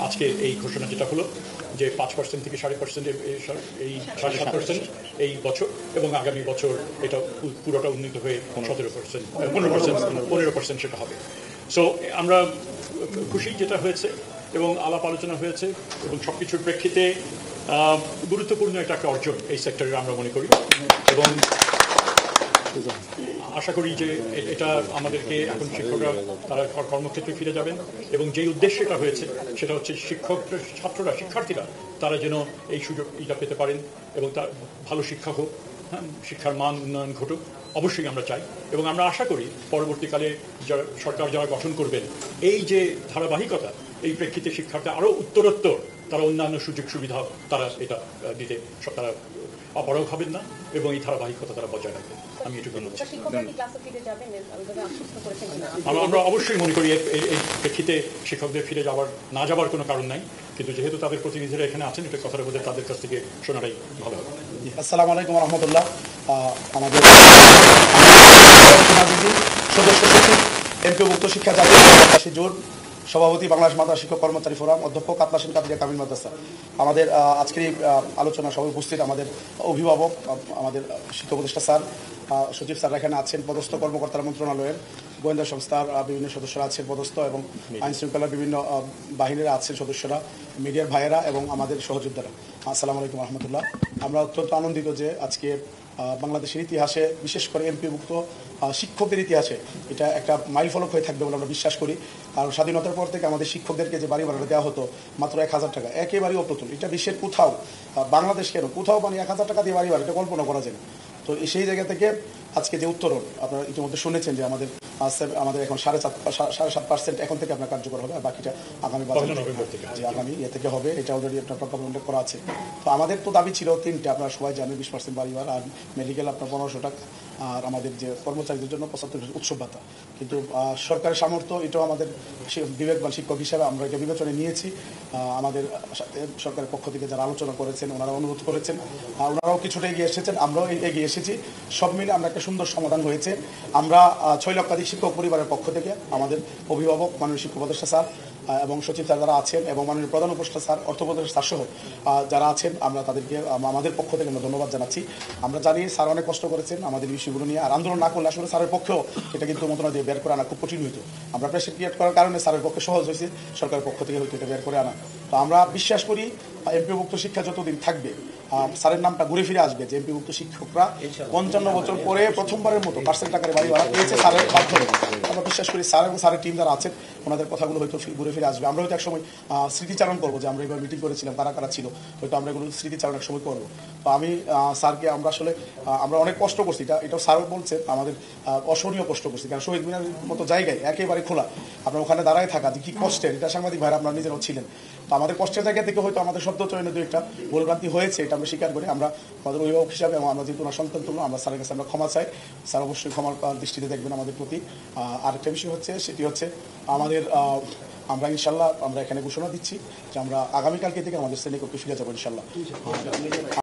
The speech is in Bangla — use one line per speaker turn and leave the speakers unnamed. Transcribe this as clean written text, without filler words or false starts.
আজকে এই ঘোষণা যেটা হলো যে 5% থেকে 5.5% এই 7.5% এই বছর এবং আগামী বছর এটা পুরোটা উন্নীত হয়ে 17%, 15% সেটা হবে। সো আমরা খুশি যেটা হয়েছে এবং আলাপ আলোচনা হয়েছে এবং সবকিছুর প্রেক্ষিতে গুরুত্বপূর্ণ একটা অর্জন এই সেক্টরে আমরা মনে করি এবং আশা করি যে এটা আমাদেরকে এখন শিক্ষকরা তারা কর্মক্ষেত্রে ফিরে যাবেন এবং যেই উদ্দেশ্যে এটা হয়েছে সেটা হচ্ছে ছাত্ররা শিক্ষার্থীরা তারা যেন এই সুযোগ এটা পেতে পারেন এবং তার ভালো শিক্ষা হোক, হ্যাঁ, শিক্ষার মান উন্নয়ন ঘটুক, অবশ্যই আমরা চাই এবং আমরা আশা করি পরবর্তীকালে যারা সরকার যারা গঠন করবেন এই যে ধারাবাহিকতা এই প্রেক্ষিতে শিক্ষার্থী আরও উত্তরোত্তর তারা অন্যান্য সুযোগ সুবিধা তারা এটা দিতে তারা অপারগ হবেন না এবং এই ধারাবাহিকতা তারা বজায় রাখবেন। আমি এটুকু বলছি। আমরা অবশ্যই মনে করি এই প্রেক্ষিতে শিক্ষকদের ফিরে না যাবার কোনো কারণ নাই, কিন্তু যেহেতু তাদের প্রতিনিধিরা এখানে আছেন এটা কথাটা বোধহয় তাদের কাছ থেকে শোনাটাই ভালো হবে।
আসসালামু আলাইকুম রহমতুল্লাহ। আমাদের সদস্য সচিব এমপিভুক্ত শিক্ষা জাতীয় জোর সভাপতি বাংলাদেশ মাদ্রাসা শিক্ষক কর্মচারী ফোরাম অধ্যক্ষ কাতলাসীন কাদিয়া কামিল মাদ্রাসা, আমাদের আজকের এই আলোচনা সভায় উপস্থিত আমাদের অভিভাবক, আমাদের শিক্ষা উপদেষ্টা স্যার, সচিব স্যার এখানে আছেন, পদস্থ কর্মকর্তারা মন্ত্রণালয়ের, গোয়েন্দা সংস্থার বিভিন্ন সদস্যরা আছেন পদস্থ এবং আইন শৃঙ্খলার বিভিন্ন বাহিনীরা আছেন সদস্যরা, মিডিয়ার ভাইয়েরা এবং আমাদের সহযোদ্ধারা, আসসালামু আলাইকুম রহমতুল্লাহ। আমরা অত্যন্ত আনন্দিত যে আজকে বাংলাদেশের ইতিহাসে বিশেষ করে এমপিভুক্ত শিক্ষকদের ইতিহাসে এটা একটা মাইলফলক হয়ে থাকবে বলে আমরা বিশ্বাস করি। কারণ স্বাধীনতার পর থেকে আমাদের শিক্ষকদেরকে যে বাড়ি ভাড়া দেওয়া হতো মাত্র 1000 টাকা, একেবারেই অপ্রতুল। এটা বিশ্বের কোথাও, বাংলাদেশ কেন কোথাও মানে 1000 টাকা দিয়ে বাড়ি ভাড়া, এটা কল্পনা করা যায় না। তো সেই জায়গা থেকে আজকে যে উত্তরণ আপনারা ইতিমধ্যে শুনেছেন যে আমাদের এখন 7.5% এখন থেকে আপনার কার্যকর হবে, আর বাকিটা আগামী যে আগামী থেকে হবে, এটা অলরেডি আপনার প্রজ্ঞাপন উল্লেখ করা আছে। তো আমাদের তো দাবি ছিল 3টে, আপনারা সবাই জানেন, 20% বাড়ি ভাড়া, আর মেডিকেল আপনার 1500 টাকা, আর আমাদের যে কর্মচারীদের জন্য 75% উৎসব ভাতা। কিন্তু সরকারের সামর্থ্য এটাও আমাদের বিবেকবান শিক্ষক হিসাবে আমরা এটা বিবেচনায় নিয়েছি। আমাদের সাথে সরকারের পক্ষ থেকে যারা আলোচনা করেছেন, ওনারা অনুরোধ করেছেন, ওনারাও কিছুটা এগিয়ে এসেছেন, আমরাও এগিয়ে এসেছি, সব মিলে আমরা একটা সুন্দর সমাধান হয়েছে। আমরা 6 লক্ষাধিক শিক্ষক পরিবারের পক্ষ থেকে আমাদের অভিভাবক মাননীয় শিক্ষা উপদেষ্টা স্যার এবং সচিব স্যার যারা আছেন এবং মাননীয় প্রধান উপদেষ্টা স্যার, অর্থ উপদেষ্টা স্যার সহ যারা আছেন, আমরা তাদেরকে আমাদের পক্ষ থেকে আমরা ধন্যবাদ জানাচ্ছি। আমরা জানি স্যার অনেক কষ্ট করেছেন আমাদের বিষয়গুলো নিয়ে, আর আন্দোলন না করলে আসলে স্যারের পক্ষেও এটা কিন্তু মন্ত্রণালয় দিয়ে বের করে আনা খুব কঠিন হইতো। আমরা প্রেশার ক্রিয়েট করার কারণে স্যারের পক্ষে সহজ হয়েছে, সরকারের পক্ষ থেকে হয়তো এটা বের করে আনা। তো আমরা বিশ্বাস করি এমপিভুক্ত শিক্ষা যতদিন থাকবে স্যারের নামটা ঘুরে ফিরে আসবে, যে এমপিভুক্ত শিক্ষকরা 55 বছর পরে প্রথমবারের মতো পার্সেন্ট টাকার বাড়ি ভাড়া পেয়েছে স্যারের মাধ্যমে। আমরা বিশ্বাস করি স্যার এবং স্যারের টিম যারা আছেন ওনাদের কথাগুলো হয়তো ঘুরে ফিরে আসবে। আমরা হয়তো একসময় স্মৃতিচারণ করবো যে আমরা এবার মিটিং করেছিলাম, কারা কারা ছিল, হয়তো আমরা এগুলো স্মৃতিচারণ এক সময় করবো। তো আমি স্যারকে আমরা অনেক কষ্ট করছি, এটাও স্যারও বলছেন, আমাদের অসহনীয় কষ্ট করছি, কারণ শহীদ মিনারের মতো জায়গায় একেবারে খোলা, আপনার ওখানে দাঁড়ায় থাকা যে কি কষ্টের, এটা সাংবাদিক ভাইরা আপনারা নিজেরাও ছিলেন। তো আমাদের কষ্টের জায়গা থেকে হয়তো আমাদের শব্দ চয়নে দু একটা ভুলভ্রান্তি হয়েছে, এটা আমরা স্বীকার করি। আমরা আমাদের অভিভাবক হিসাবে এবং আমরা যেহেতু ওনার সন্তান তুল্য, আমরা স্যারের কাছে আমরা ক্ষমা চাই, স্যার অবশ্যই ক্ষমার দৃষ্টিতে দেখবেন আমাদের প্রতি। আরেকটা বিষয় হচ্ছে, সেটি হচ্ছে আমরা ইনশাল্লাহ আমরা এখানে ঘোষণা দিচ্ছি যে আমরা আগামীকালকে থেকে আমাদের শ্রেণীকক্ষে ফিরে যাবো ইনশাল্লাহ।